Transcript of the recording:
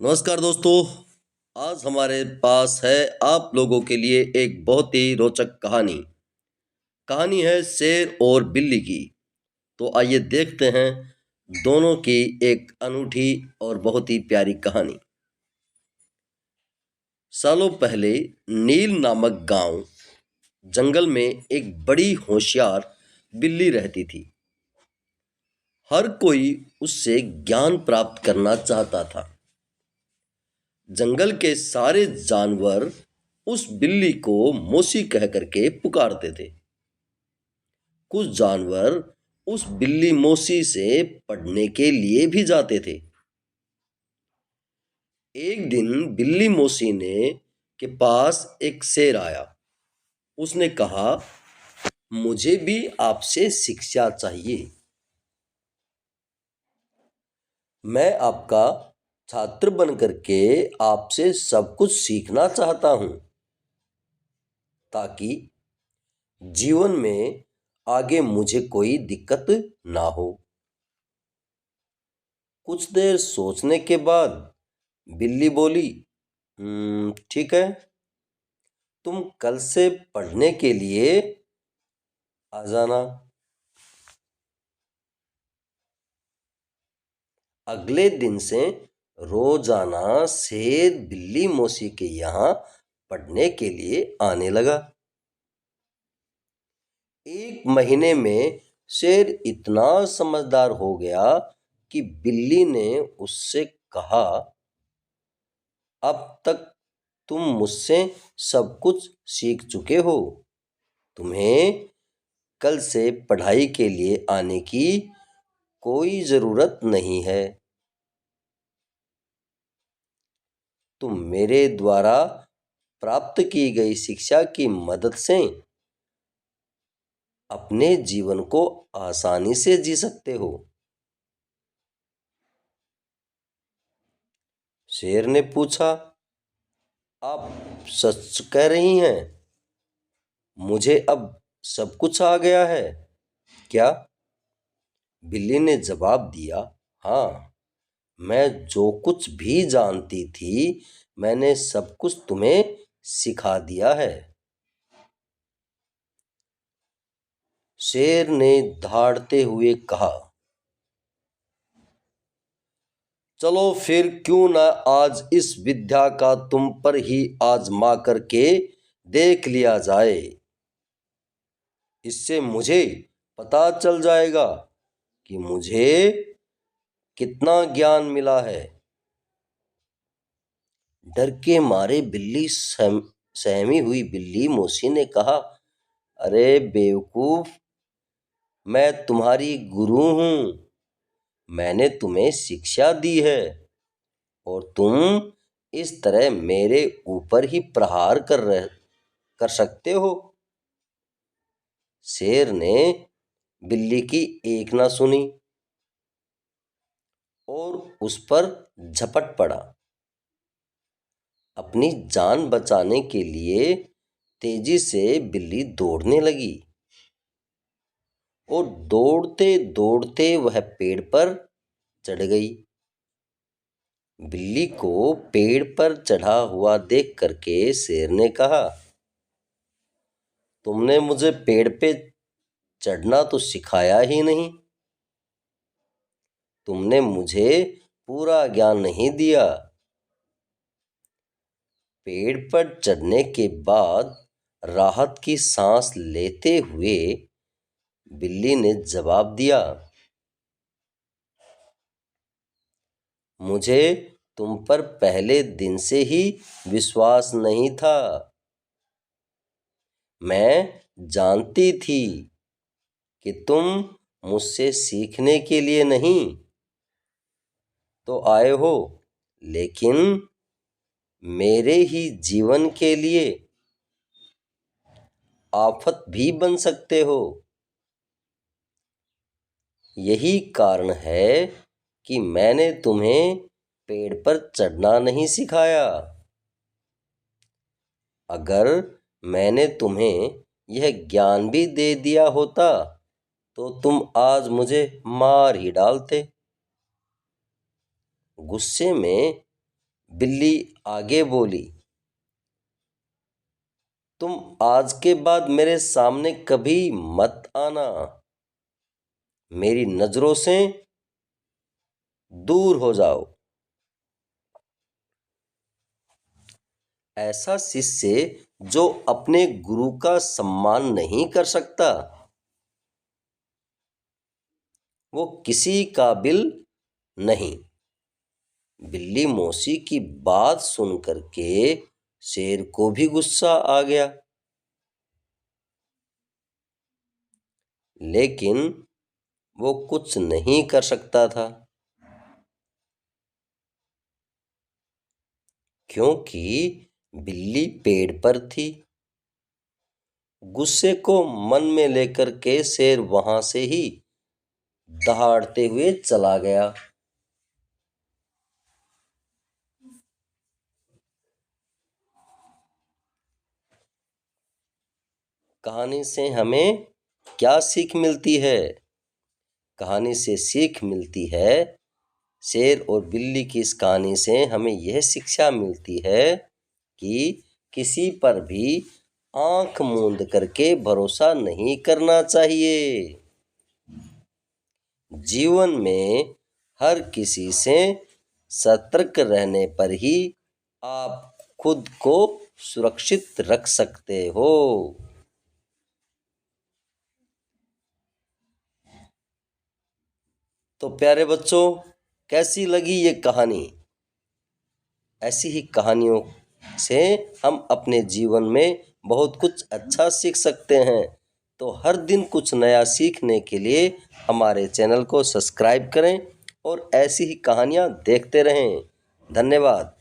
नमस्कार दोस्तों। आज हमारे पास है आप लोगों के लिए एक बहुत ही रोचक कहानी। कहानी है शेर और बिल्ली की। तो आइए देखते हैं दोनों की एक अनूठी और बहुत ही प्यारी कहानी। सालों पहले नील नामक गांव जंगल में एक बड़ी होशियार बिल्ली रहती थी। हर कोई उससे ज्ञान प्राप्त करना चाहता था। जंगल के सारे जानवर उस बिल्ली को मौसी कह करके पुकारते थे। कुछ जानवर उस बिल्ली मौसी से पढ़ने के लिए भी जाते थे। एक दिन बिल्ली मौसी ने के पास एक शेर आया। उसने कहा, मुझे भी आपसे शिक्षा चाहिए। मैं आपका छात्र बन करके आपसे सब कुछ सीखना चाहता हूँ, ताकि जीवन में आगे मुझे कोई दिक्कत ना हो। कुछ देर सोचने के बाद बिल्ली बोली, ठीक है, तुम कल से पढ़ने के लिए आ जाना। अगले दिन से रोजाना शेर बिल्ली मौसी के यहाँ पढ़ने के लिए आने लगा। एक महीने में शेर इतना समझदार हो गया कि बिल्ली ने उससे कहा, अब तक तुम मुझसे सब कुछ सीख चुके हो। तुम्हें कल से पढ़ाई के लिए आने की कोई ज़रूरत नहीं है। तुम मेरे द्वारा प्राप्त की गई शिक्षा की मदद से अपने जीवन को आसानी से जी सकते हो। शेर ने पूछा, आप सच कह रही हैं? मुझे अब सब कुछ आ गया है क्या? बिल्ली ने जवाब दिया, हाँ, मैं जो कुछ भी जानती थी मैंने सब कुछ तुम्हें सिखा दिया है। शेर ने दहाड़ते हुए कहा, चलो फिर क्यों ना आज इस विद्या का तुम पर ही आजमा करके देख लिया जाए। इससे मुझे पता चल जाएगा कि मुझे कितना ज्ञान मिला है। डर के मारे सहमी हुई बिल्ली मौसी ने कहा, अरे बेवकूफ, मैं तुम्हारी गुरु हूँ। मैंने तुम्हें शिक्षा दी है और तुम इस तरह मेरे ऊपर ही प्रहार कर सकते हो। शेर ने बिल्ली की एक ना सुनी और उस पर झपट पड़ा। अपनी जान बचाने के लिए तेजी से बिल्ली दौड़ने लगी और दौड़ते दौड़ते वह पेड़ पर चढ़ गई। बिल्ली को पेड़ पर चढ़ा हुआ देख करके शेर ने कहा, तुमने मुझे पेड़ पे चढ़ना तो सिखाया ही नहीं। तुमने मुझे पूरा ज्ञान नहीं दिया। पेड़ पर चढ़ने के बाद राहत की सांस लेते हुए बिल्ली ने जवाब दिया, मुझे तुम पर पहले दिन से ही विश्वास नहीं था। मैं जानती थी कि तुम मुझसे सीखने के लिए नहीं तो आए हो, लेकिन मेरे ही जीवन के लिए आफत भी बन सकते हो। यही कारण है कि मैंने तुम्हें पेड़ पर चढ़ना नहीं सिखाया। अगर मैंने तुम्हें यह ज्ञान भी दे दिया होता तो तुम आज मुझे मार ही डालते। गुस्से में बिल्ली आगे बोली, तुम आज के बाद मेरे सामने कभी मत आना, मेरी नजरों से दूर हो जाओ। ऐसा शिष्य जो अपने गुरु का सम्मान नहीं कर सकता, वो किसी काबिल नहीं। बिल्ली मौसी की बात सुन करके शेर को भी गुस्सा आ गया, लेकिन वो कुछ नहीं कर सकता था, क्योंकि बिल्ली पेड़ पर थी। गुस्से को मन में लेकर के शेर वहां से ही दहाड़ते हुए चला गया। कहानी से हमें क्या सीख मिलती है? कहानी से सीख मिलती है, शेर और बिल्ली की इस कहानी से हमें यह शिक्षा मिलती है कि किसी पर भी आंख मूंद करके भरोसा नहीं करना चाहिए। जीवन में हर किसी से सतर्क रहने पर ही आप खुद को सुरक्षित रख सकते हो। तो प्यारे बच्चों, कैसी लगी ये कहानी? ऐसी ही कहानियों से हम अपने जीवन में बहुत कुछ अच्छा सीख सकते हैं। तो हर दिन कुछ नया सीखने के लिए हमारे चैनल को सब्सक्राइब करें और ऐसी ही कहानियाँ देखते रहें। धन्यवाद।